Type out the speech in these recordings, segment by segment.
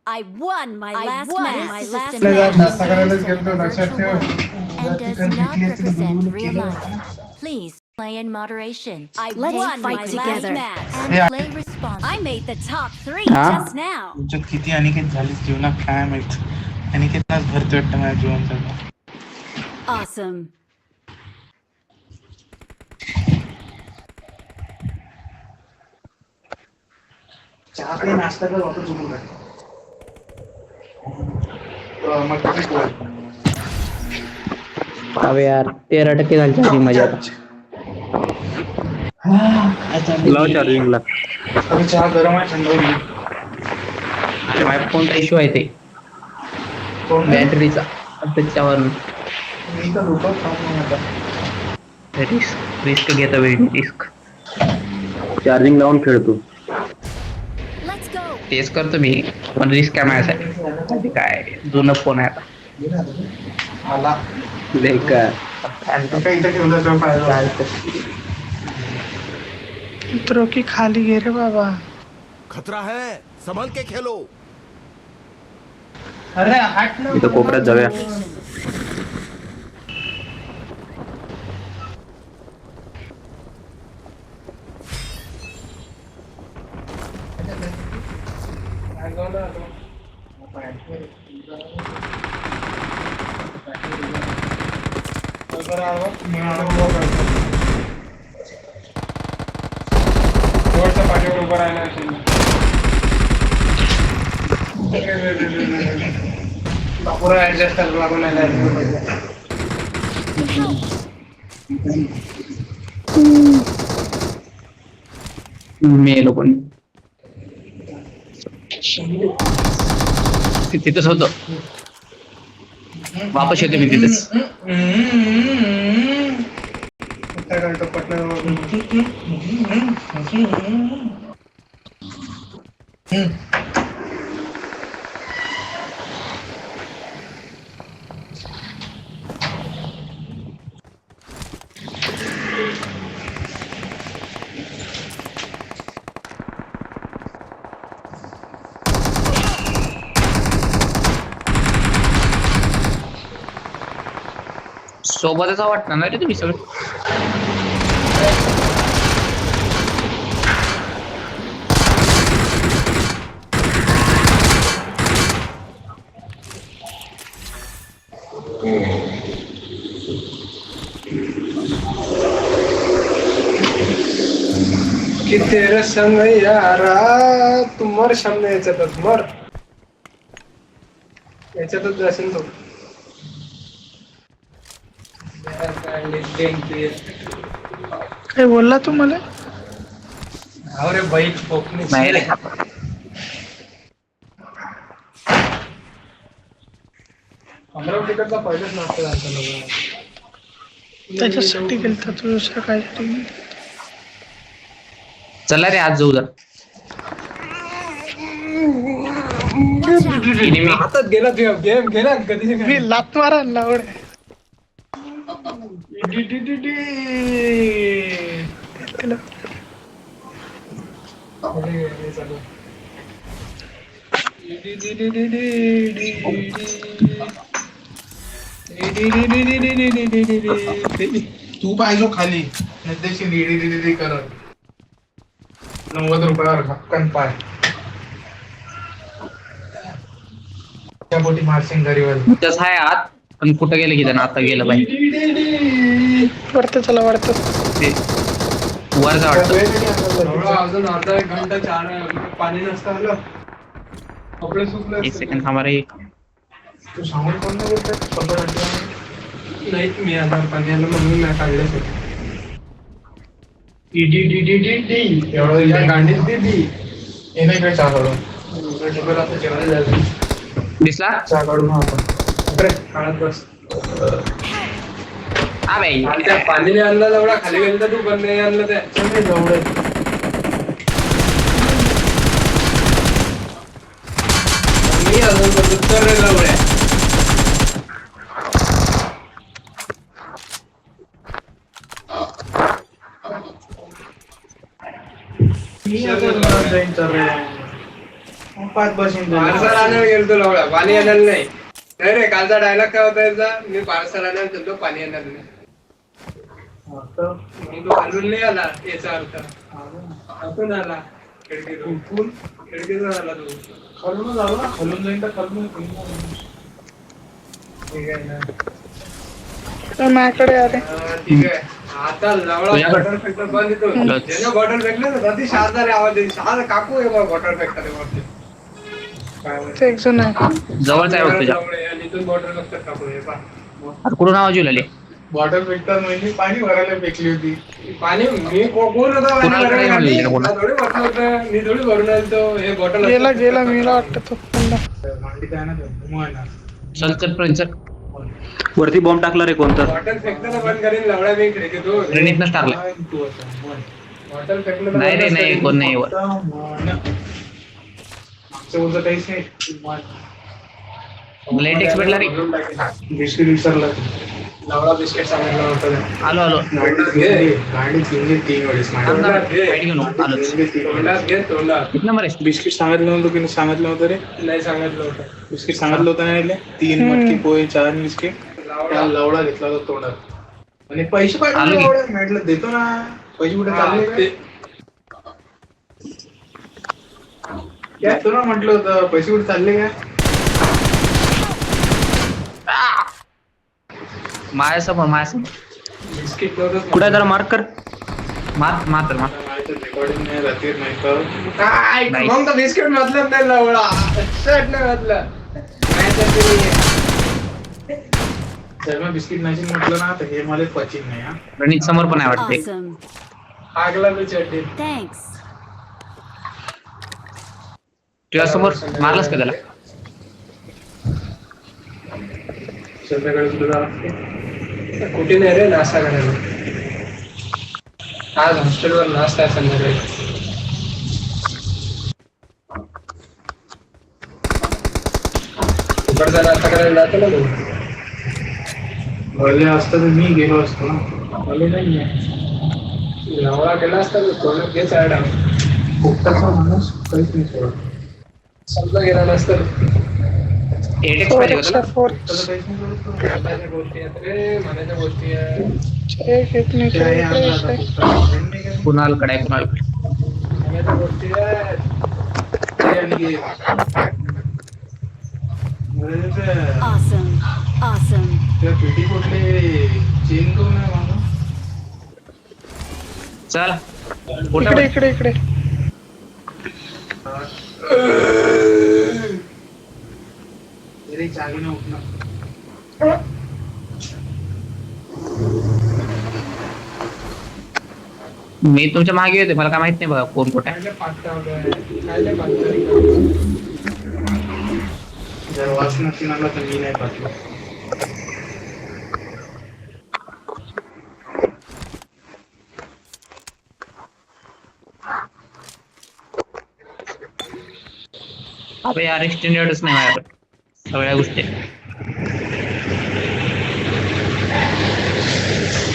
I won my last match. नाश्ता करायलाच गेलो लक्षात ठेव. And does चिकन not घेतली असती तर represent गुलगुले real केलं life. असतं ना. Please play in moderation. Let's Won fight my together. last match. And Yeah. play responsibly. I made the top 3 Huh? just now. तुमच्यात किती अनिकेत झालीस जीवनात काय माहित. अनिकेतलाच भरती वाटतं माझ्या जीवन सगळं. Awesome. चहा पे नाश्ता कर वापस चुकून काय मग किती पोळ अबे यार 13% झाली होती मजा आता. लाव चार्जिंगला. अरे चहा गरम आहे थंड होईल. अरे माझ्या फोनचा इश्यू आहे ते कोण आहे? बॅटरीचा त्याच्यावर मी तर झोपत थांबलो आता. रिस्क घेता वेळी रिस्क चार्जिंग लावून खेळतो Let's go. तेच करतो मी पण रिस्क काय माझ्यासाठी काय जुनं फोन आहे आता मला बेकार काही इथं ठेवलं तर फायदा मित्रों की खाली गे रे बाबा. खतरा है संभल के खेलो. अरे हाट ना इथं कोपऱ्यात जाऊया पाठीवर उभं राहिला असेल बापूरा ऍडजस्ट लागून मेलो पण तिथंच होतं वापस येते मी तिथेच सोबतच वाटणार ना रे तुम्ही सगळं कि तेरे संग यारा तू मर सामने याच्यातच मर याच्यातच असेल तो काय बोलला तू मला? अरे बाईक ठोकणे नाही रे अमरावतीकडचा पहिलेच नाश्ता झाला त्याच्यासाठी गेलता तू दुसरं कायसाठी नाही. चला रे आज जाऊ जा हातात गेला गेम गेला कधी मी लात मारा लावड तू पाहिजो खाली निर्देशी डी करत 90 रुपयावर हक्कन पाय त्या पोटी मारसिंग घरीवर तसं आहे आत पण कुठं गेलं की त्यानं आता गेलं पाहिजे वाटतं चला वाटतं ते वरचा वाटतं अजून अर्धा 1 घंटा पाणी नसतं आलं कपडे सुकले एक सेकंड थांबा रे तू सांगून कोण नाही नाही मी आता पाणी आलं म्हणून नाही काढले एवढं गांडीच दिली हे नाही काय चहा काढून आता जेवायला जायचं दिसला चहा काढून आपण अरे काढत बस हा बाई त्या पाणीने आणलं एवढा खाली गेलं तर तू पण नाही आणलं त्या जवळ मी अजून तर लवड्या मी आता जाईन तर मग 5 बसून पार्सल आणायला गेलतो लवडा, पाणी आणायला नाही. नाही रे, कालचा डायलॉग काय होता याचा? मी पार्सल आणायला गेलतो, पाणी आणायला नाही. मग तो खालून नाही आला, याचा अर्थ आतून आला. खिडकीतून आला तो. खालून जाऊ ना, खालून जाईन तर खालून ठीक आहे ना. तर माझ्याकडे अरे ठीक आहे. आता लवडा बॉटल फॅक्टर बंद येतो. ज्यानं बॉटल फेकले ना ती शारदा रे आवाज देईल. शारदा काकू आहे बा बॉटल फॅक्टर वरती. काय म्हणते? ते एक जण आहे. जवळच आहे बघ तुझ्या. आणि इथून बॉटल फॅक्टर काकू आहे पा. अरे कुठून आवाज येऊ लागले? बॉटल फेकतात म्हणजे पाणी भरायला फेकली होती. पाणी मी कोण होता कुणाला कडे म्हणली का कोणा? थोडी भरलं होतं. मी थोडी भरून आलतो. हे बॉटल गेला मला वाटतं तो पुन्हा. मांडीत आहे ना ते, मग आहे ना. चल चल प्रिन्स चल. वरती बॉम्ब टाकला रे कोणतं. बॉटल फेकताना बंद करेन लवडा मी खिडकीतून. प्रणितनंच टाकलं. काय तू आता, म्हण. बॉटल फेकलं नाही रे नाही, कोण नाही वर. आता म्हण. आमचं उलटं काहीच नाही. म्हण. लेटेक्स भेटला रे. बिस्किट विसरला. लवडा बिस्किट सांगितलं होतं. आलो आलो. गाडीत घेऊन 3 वेळेस थांब ना, फाईट घेऊन आलोच. तोंडात घे तोंडात. किती नंबर आहे? बिस्किट सांगितलं नव्हतं की सांगितलं होतं रे. नाही सांगितलं होतं. बिस्किट सांगितलं होतं ना. 3 मटकी पोहे 4 बिस्किट. त्या लवडा घेतला होता तोंडात. आणि पैसे आलो पाहिजे की. लवडा म्हटलं देतो ना. पैसे कुठे चालले ते काय देतो ना म्हटलं होतं. पैसे कुठे चालले का. माझ्यासमोर माझ्यासमोर. बिस्किट नव्हतं. कुठे जरा मार्क कर. मार मार तर मार. रेकॉर्डिंग नाही राहते नाही तर काय नाही. मग तर बिस्किट मतलब नाही लवडा. शर्ट नाही घातलं. नाही तर ते जर मग बिस्किट नाही म्हटलं ना तर हे मला पचिन नाही. हा प्रणित समोर पण आहे वाटते. Awesome. आगला मी चड्डी. Thanks. तुझ्या समोर मारलास का त्याला? संध्याकाळी तुला कुठे नाही रे नाश्ता करायला. आज हॉस्टेलवर नाश्ता आहे संध्याकाळी. तिकडचा नाश्ता करायला जातो ना तू. भले असतं तर मी गेलो असतो ना. आम्ही नाहीये. लवडा गेला असता तर तोंडात घे चायडा. फुकटाचा माणूस काहीच नाही सोडत. समजा गेला नसतं. एटेक्स पाहिजे का तुला? 4 त्याला काहीच नाही सोडत तो. म्हणायच्या गोष्टी आहेत रे, म्हणायच्या गोष्टी आहेत. एक नाही ते आहे आणला आता फुकटाचा. फ्रेंड नाही का? कुणाल कडे कुणाल कडे. म्हणायच्या गोष्टी आहेत. ते आणि घे. म्हणजे ते- Awesome. Awesome. त्या पेटी कुठले चेन करून आहे माणूस. चल इकडे इकडे इकडे. अरे जागी ना उठणं. मी तुमच्या मागे होते, मला काय माहित नाही बघा कोण कुठे आहे. खायला पातळ वगैरे. खायला पातळ. जर वास नसेल आला तर मी नाही पाठलो. अबे यार एक्सटेंडेडच नाही माझ्याकडे सगळ्या गोष्टी.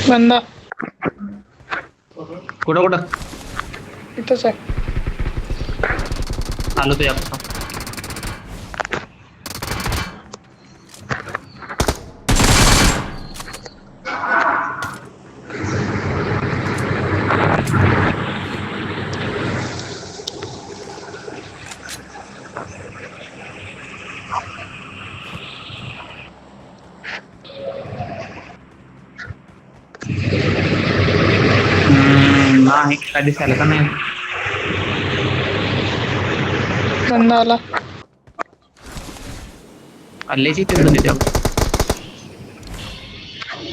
बंदा कुठं कुठं इथंच आहे. आलो तुझ्यापासून. नाही काय दिसायला का नाही. बंदा आला. आलेची ते दोन्ही त्या.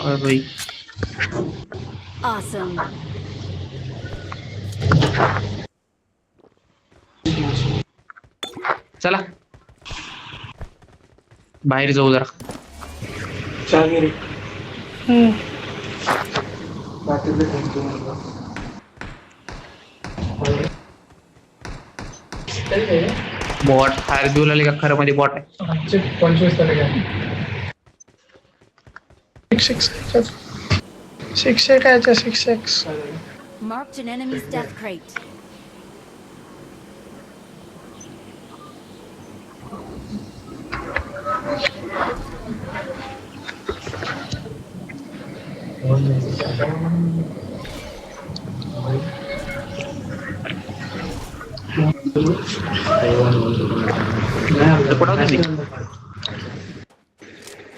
अरे भाई Awesome. चला बाहेर जाऊ जरा. चागिरी हम्म. बाकीचे कोणते म्हणलं. बॉट फायर देऊ लागले का खरं मध्ये बॉट आहे. 25 तारीख आहे. 6 काय 6 Marked an enemy's death crate.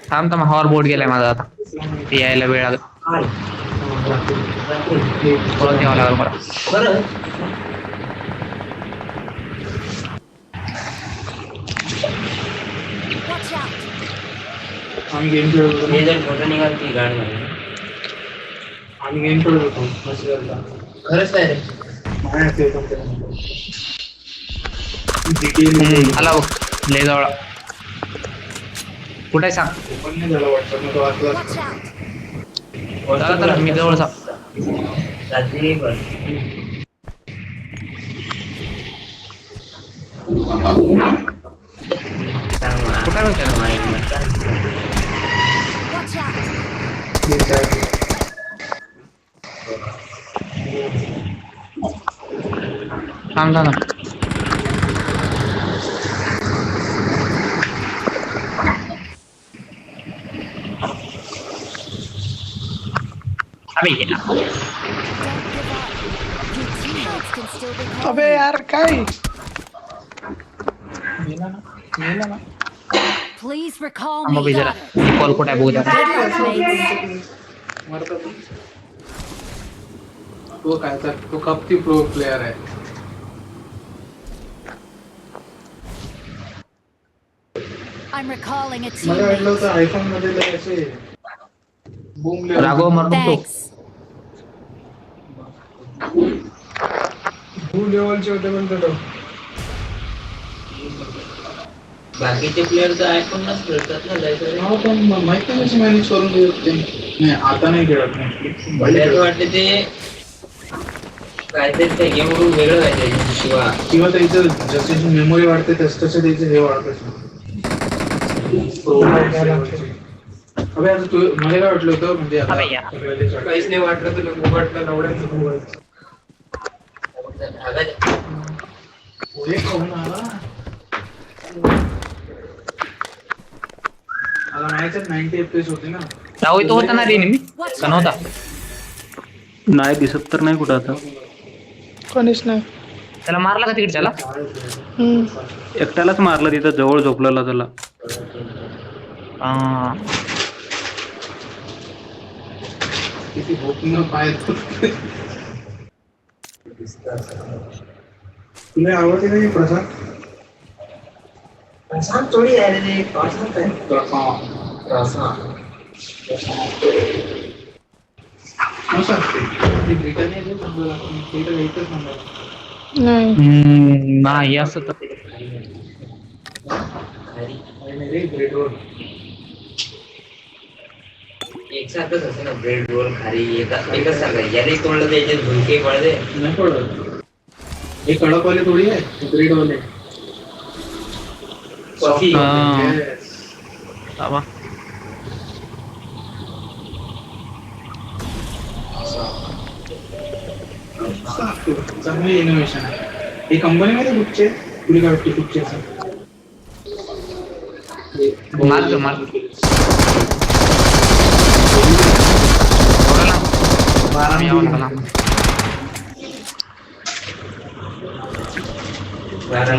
थांब थांब हॉर बोट गेलाय माझा आता ते यायला वेळ लागत परत यावं लागेल मला Watch out. आम्ही गेम खेळत होतो हे जर मोठं निघाल ती गाडी आम्ही गेम खेळत होतो मशीनला खरंच काय रे माहिती आहे तुमच्या GTA आला बघ लय जवळ कुठे सांग पण नाही झाला वाटतं मग तो वाचला Watch out. चला चला मी जवळ सांग रात्री पण कुठे होत्या Watch out. थांब थांब अबे ये ना Don't give up. Your teammates can still recall अबे you. यार काय Please recall थांब me. बघ जरा Got it. कॉल कुठे आहे बघू जरा Good luck, mates. मरतो तो काय तर तो कपती प्रो प्लेयर आहे I'm recalling a मला वाटलं teammate. होतं आयफोन मध्ये लय असे बूम राघव मर नको Thanks. भू लेवलचे होते म्हणतो तो बाकीचे प्लेअर तर आयफोनलाच खेळतात ना जायचं हा पण माहिती नाही कशी मॅनेज करून देत ते नाही आता नाही खेळत नाही मला असं वाटतं ते काहीतरी त्या गेम वरून वेगळं काहीतरी शिवा किंवा त्यांचं जशी मेमोरी वाढते तसं त्याचे हे वाढत अबे आता तू मला काय वाटलं होतं म्हणजे आता अबे या. काहीच नाही वाटलं तुला वाटलं नवड्याचं मोबाईल पुढे खाऊन आला आता माहितीच 90 FPS होते ना राहू तो होता ना रे नेहमी का नव्हता नाही दिसत तर नाही कुठं आता कोणीच नाही त्याला मारला का तिकडे त्याला एकट्यालाच मारलं तिथं जवळ झोपलेला त्याला किती भोकणं पाय तुला आवडते का हे प्रसाद प्रशांत थोडी आहे रे प्रशांत आहे प्रशांत कसं असते ते ब्रिटनिया जे सांगायला लागतं ते तर एकच सांगायला नाही नाही असं तर रे ब्रेड रोल एकसारखंच असं ना ब्रेड रोल खारी एकच सांगायचं याने तोंडला द्यायचे झुणके पडले नाही पडत हे कडकवाले थोडी आहे ब्रेडवाले कॉफी बाबा चांगली इनोव्हेशन आहे ही कंपनीमध्ये कुठचे तुला काय वाटते कुठचे मार मार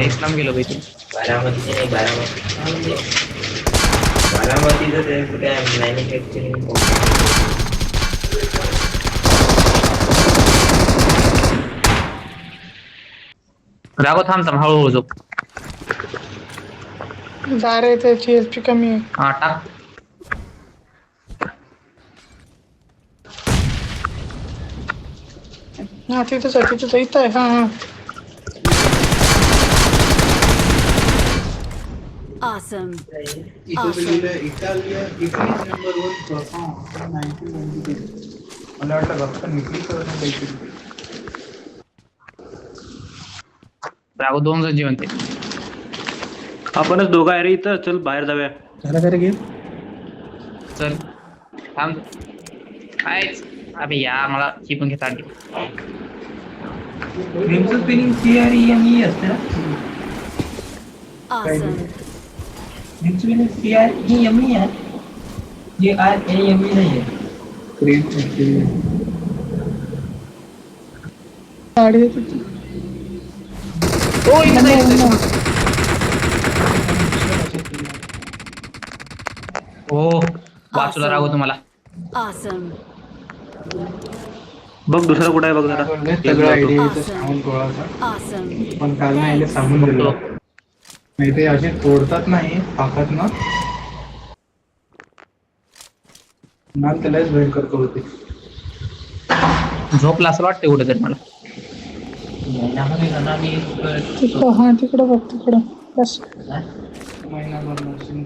इस्लाम गेलो भाई बारामतीचे नाही बारामतीचं ते कुठे मॅन्युफॅक्चरिंग राघव थांब थांब हळूहळू झोप जा रे त्याची एचपी कमी आहे हा टाक हा तिथंच आहे इथं आहे हा Awesome. इथं लिहिलं इटालिया इटली नंबर 1 परफॉर्म 1992 मला वाटलं गप्पा इटली करणं काहीतरी राघव 2 जण जिवंत आपणच दोघं आहे रे इथं चल बाहेर जाऊया झालं का रे गेम चल थांब कायच अबे या मला ही पण घेता आली नेमकं स्पेलिंग CREME असते ना Awesome. नेमकं स्पेलिंग CREME आहे JRAME नाही आहे स्क्रीन गाडी येत होती. ओ इथं जायचं. हो वाचूला राहू तुम्हाला. Awesome. बघ दुसरा कुठं आहे बघ जरा. सगळं आयडिया येतं सांगून गोळाचा. Awesome. पण काल नाही याला सांगून दिलं नाही ते असे तोडतात नाही पाकात ना त्यालाच भयंकर होते. झोपला असं वाटतं कुठेतरी मला. तिकडं हा तिकडं बघ तिकडं बस. महिनाभर नर्सिंग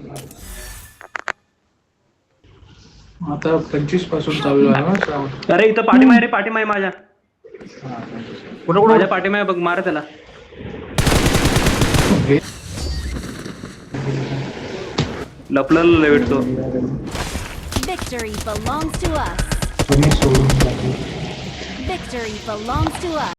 आता 25 पासून चालू आहे ना श्रावण. अरे इथं पाठीमाय रे पाठीमाय माझ्या कुठं कुठं माझ्या पाठीमाय बघ मार त्याला. लपलेला लय भेटतो. Victory belongs to us. तुम्ही सोडून टाकू. Victory belongs to us.